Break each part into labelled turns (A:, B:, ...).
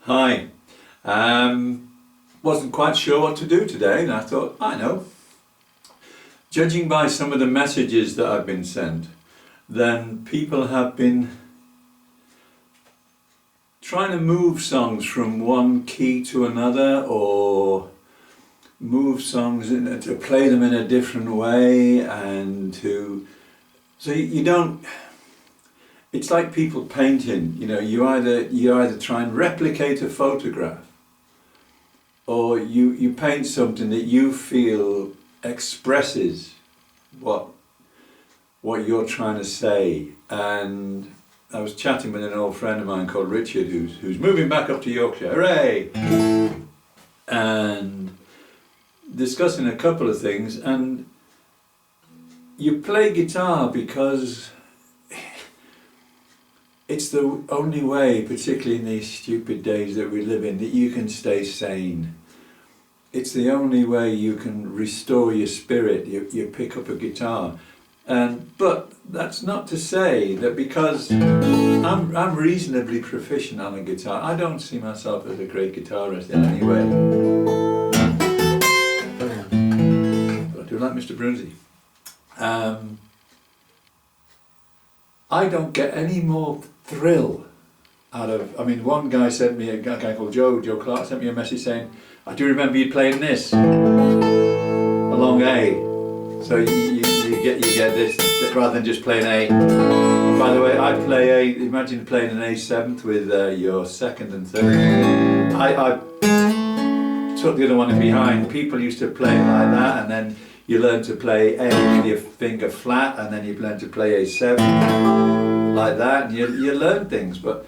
A: Hi. Wasn't quite sure what to do today, and I thought, I know. Judging by some of the messages that I've been sent, then people have been trying to move songs from one key to another, or move songs to play them in a different way, and so you don't. It's like people painting. You either try and replicate a photograph, or you paint something that you feel expresses what you're trying to say. And I was chatting with an old friend of mine called Richard, who's moving back up to Yorkshire. Hooray! And discussing a couple of things, and you play guitar because it's the only way, particularly in these stupid days that we live in, that you can stay sane. It's the only way you can restore your spirit. You pick up a guitar. But that's not to say that because I'm reasonably proficient on a guitar, I don't see myself as a great guitarist in any way. But I do like Mr. Brunsey. I don't get any more thrill out of, one guy sent me, a guy called Joe Clark sent me a message saying, I do remember you playing this, a long A. So you get this, rather than just playing A. And by the way, I play A, imagine playing an A seventh with your second and third. I took the other one in behind. People used to play it like that, and then you learn to play A with your finger flat, and then you learn to play A7 like that, and you learn things. But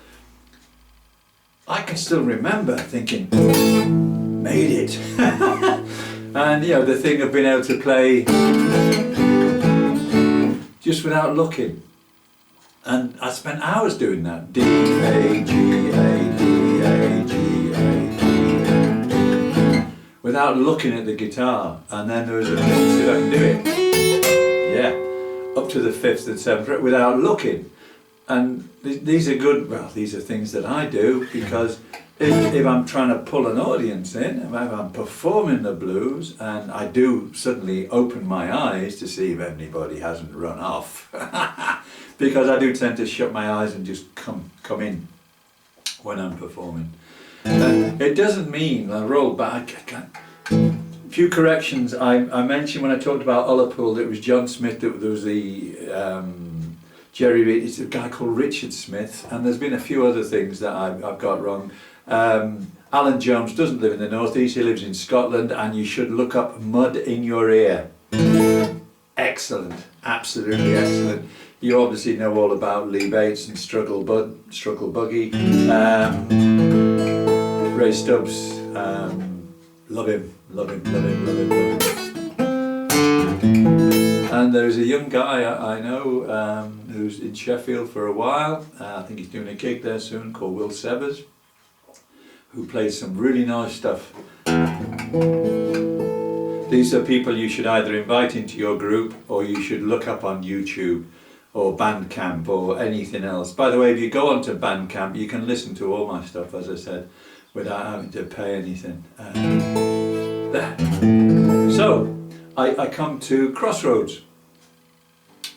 A: I can still remember thinking, made it. And the thing of being able to play just without looking. And I spent hours doing that. D, A, G, A, D, A, G, A, D, without looking at the guitar. And then there was a thing to see if I can do it. Yeah, up to the fifth and seventh without looking. And these are good, these are things that I do because if I'm trying to pull an audience in, if I'm performing the blues, and I do suddenly open my eyes to see if anybody hasn't run off, because I do tend to shut my eyes and just come in when I'm performing. And it doesn't mean I roll back. A few corrections. I mentioned when I talked about Ullapool that it was John Smith, that there was the Jerry Reed. It's a guy called Richard Smith, and there's been a few other things that I've got wrong. Alan Jones doesn't live in the northeast, he lives in Scotland, and you should look up Mud in Your Ear. Excellent, absolutely excellent. You obviously know all about Lee Bates and Struggle Buggy. Ray Stubbs, love him. And there's a young guy I know who's in Sheffield for a while. I think he's doing a gig there soon, called Will Severs, who plays some really nice stuff. These are people you should either invite into your group, or you should look up on YouTube or Bandcamp or anything else. By the way, if you go onto Bandcamp, you can listen to all my stuff, as I said, without having to pay anything. There. So, I come to Crossroads.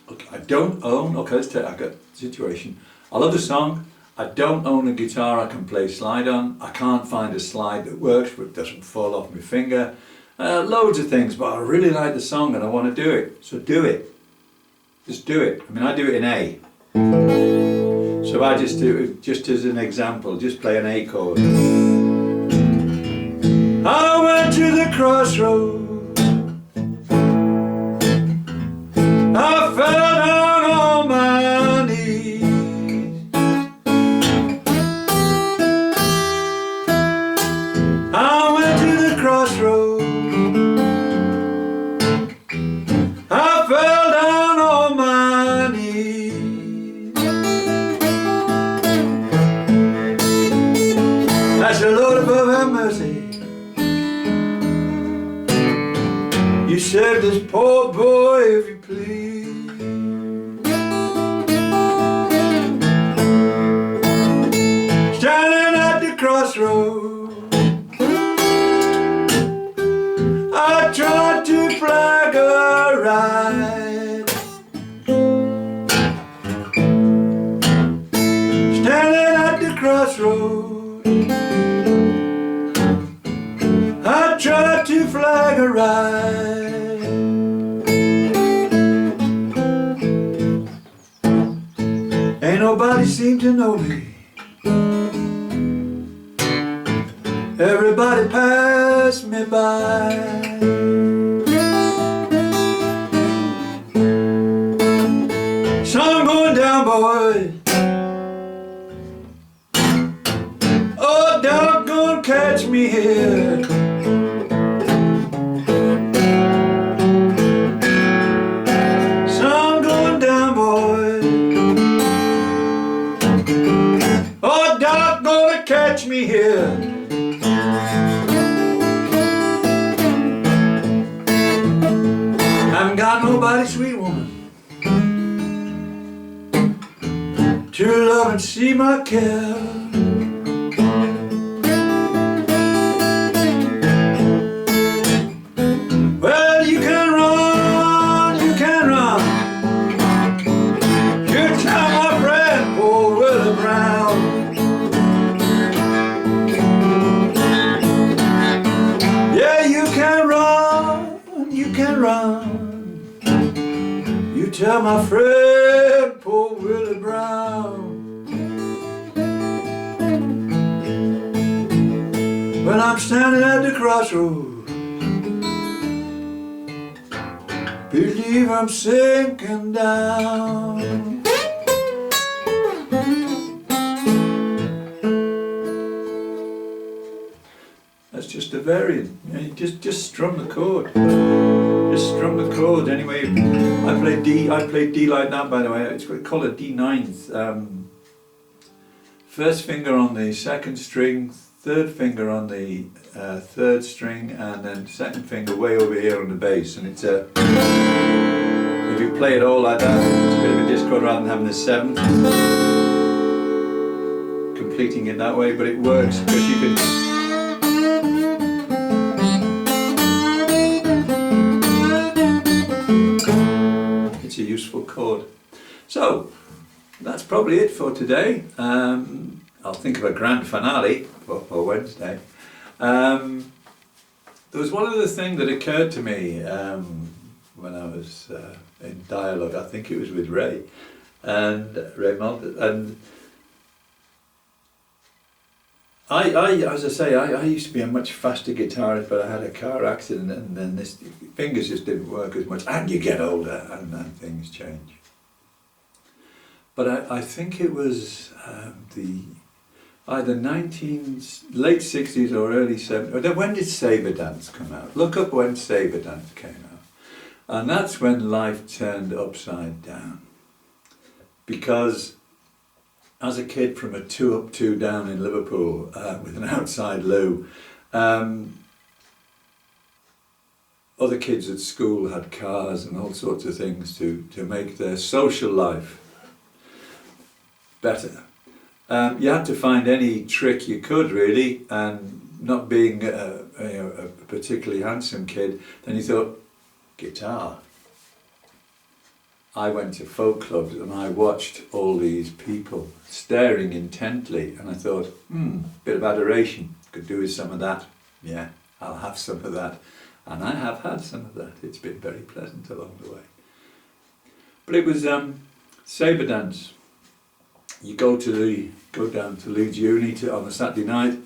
A: Okay, I don't own, I've got a situation. I love the song. I don't own a guitar I can play slide on. I can't find a slide that works but doesn't fall off my finger. Loads of things, but I really like the song and I want to do it. So do it. Just do it. I do it in A. So I just do it, just as an example, just play an A chord. I went to the crossroads. I fell down on my knees. I went to the crossroads. I fell down on my knees. I said, Lord above, have mercy. You save this poor boy if you please. Standing at the crossroad. I tried to flag a ride, standing at the crossroad. I tried to flag a ride. Ain't nobody seemed to know me. Everybody passed me by. Sun going down, boys. Oh, doggone, catch me here. Sun going down, boys. Oh, doggone, catch me here. Haven't got nobody, sweet woman, to love and see my care. Well, you can run, you can run. You tell my friend, poor Willie Brown. Yeah, you can run, you can run. You tell my friend, poor Willie Brown. When I'm standing at the crossroads, believe I'm sinking down. That's just a variant. You just strum the chord. Just strum the chord anyway. I played D like that, by the way. It's called a D9. First finger on the second string, third finger on the third string, and then second finger way over here on the bass. And it's a, if you play it all like that, it's a bit of a discord rather than having a seventh, completing it that way. But it works because you can. A useful chord. So that's probably it for today. I'll think of a grand finale for Wednesday. There was one other thing that occurred to me when I was in dialogue. I think it was with Ray Malta, and as I say, I used to be a much faster guitarist, but I had a car accident, and then this fingers just didn't work as much, and you get older and things change. But I think it was either late 60s or early 70s. When did Sabre Dance come out? Look up when Sabre Dance came out. And that's when life turned upside down. Because as a kid from a 2 up 2 down in Liverpool with an outside loo, other kids at school had cars and all sorts of things to make their social life better. You had to find any trick you could, really, and not being a particularly handsome kid, then you thought, guitar. I went to folk clubs and I watched all these people staring intently, and I thought, bit of adoration, could do with some of that. Yeah, I'll have some of that. And I have had some of that. It's been very pleasant along the way. But it was Sabre Dance. You go down to Leeds Uni on a Saturday night,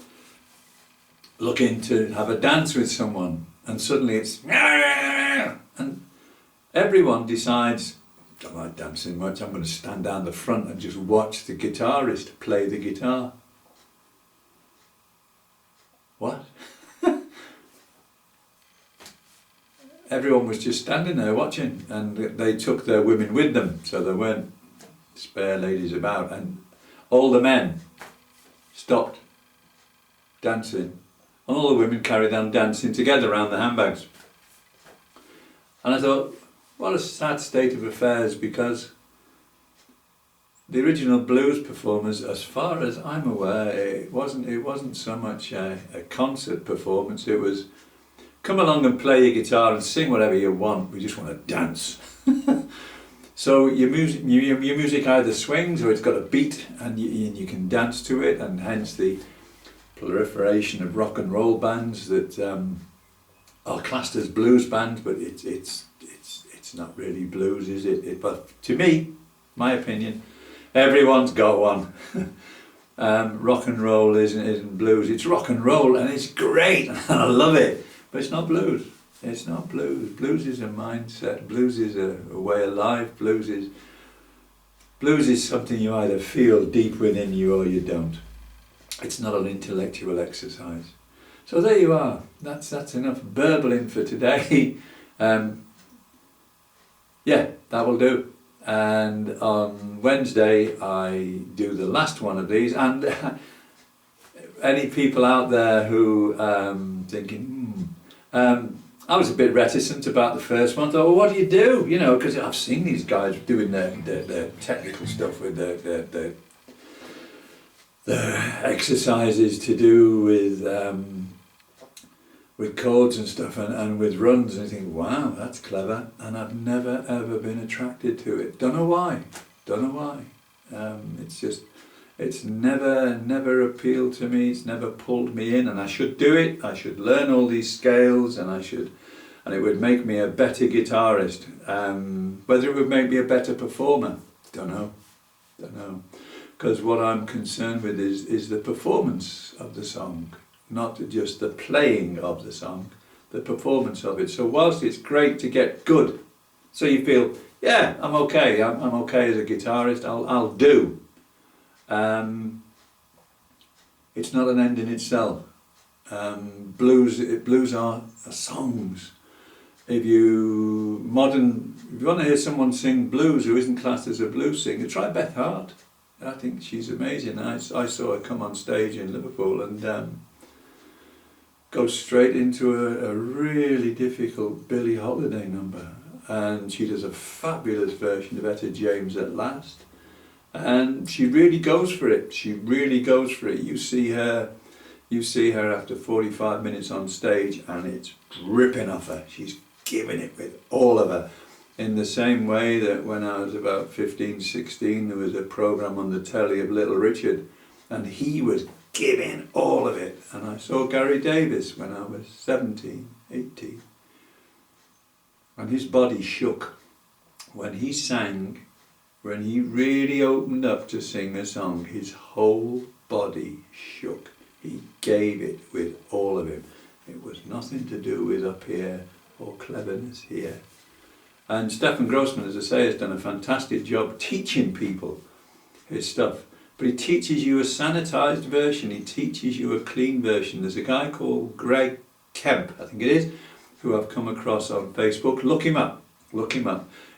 A: looking to have a dance with someone, and suddenly it's and everyone decides, I don't like dancing much, I'm going to stand down the front and just watch the guitarist play the guitar. What? Everyone was just standing there watching, and they took their women with them, so there weren't spare ladies about, and all the men stopped dancing, and all the women carried on dancing together around the handbags. And I thought, what a sad state of affairs, because the original blues performers, as far as I'm aware, it wasn't so much a concert performance. It was, come along and play your guitar and sing whatever you want. We just want to dance. So your music either swings or it's got a beat, and you can dance to it, and hence the proliferation of rock and roll bands that are classed as blues bands, but it's not really blues, is it? But to me, my opinion, everyone's got one. Rock and roll isn't blues. It's rock and roll, and it's great, and I love it. But it's not blues. It's not blues. Blues is a mindset. Blues is a way of life. Blues is something you either feel deep within you or you don't. It's not an intellectual exercise. So there you are. That's enough burbling for today. Yeah, that will do. And on Wednesday I do the last one of these, and any people out there who thinking, I was a bit reticent about the first one. Thought, well, what do you do? You know, because I've seen these guys doing their technical stuff with their exercises to do with chords and stuff, and with runs, and I think, wow, that's clever, and I've never ever been attracted to it. Don't know why. It's never appealed to me. It's never pulled me in, and I should do it. I should learn all these scales, and it would make me a better guitarist. Whether it would make me a better performer, don't know. Because what I'm concerned with is the performance of the song, not just the playing of the song, the performance of it. So whilst it's great to get good, so you feel, yeah, I'm okay. I'm okay as a guitarist. I'll do. It's not an end in itself. Blues are songs. If you want to hear someone sing blues who isn't classed as a blues singer, try Beth Hart. I think she's amazing. I saw her come on stage in Liverpool and go straight into a really difficult Billie Holiday number, and she does a fabulous version of Etta James at Last. And she really goes for it. You see her after 45 minutes on stage, and it's dripping off her. She's giving it with all of her. In the same way that when I was about 15, 16, there was a program on the telly of Little Richard, and he was giving all of it. And I saw Gary Davis when I was 17, 18. And his body shook when he sang. When he really opened up to sing a song, his whole body shook. He gave it with all of him. It was nothing to do with up here or cleverness here. And Stefan Grossman, as I say, has done a fantastic job teaching people his stuff. But he teaches you a sanitized version. He teaches you a clean version. There's a guy called Greg Kemp, I think it is, who I've come across on Facebook. Look him up.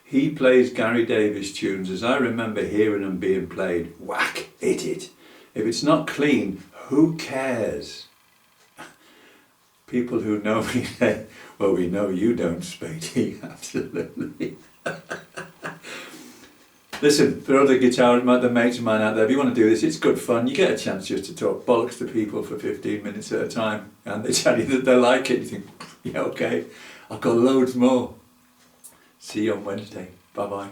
A: He plays Gary Davis tunes as I remember hearing them being played. Whack, hit it. If it's not clean, who cares? People who know me say, well, we know you don't, Spadey. Absolutely. Listen, for other guitarists, the mates of mine out there, if you want to do this, it's good fun. You get a chance just to talk bollocks to people for 15 minutes at a time, and they tell you that they like it. You think, yeah, okay, I've got loads more. See you on Wednesday. Bye-bye.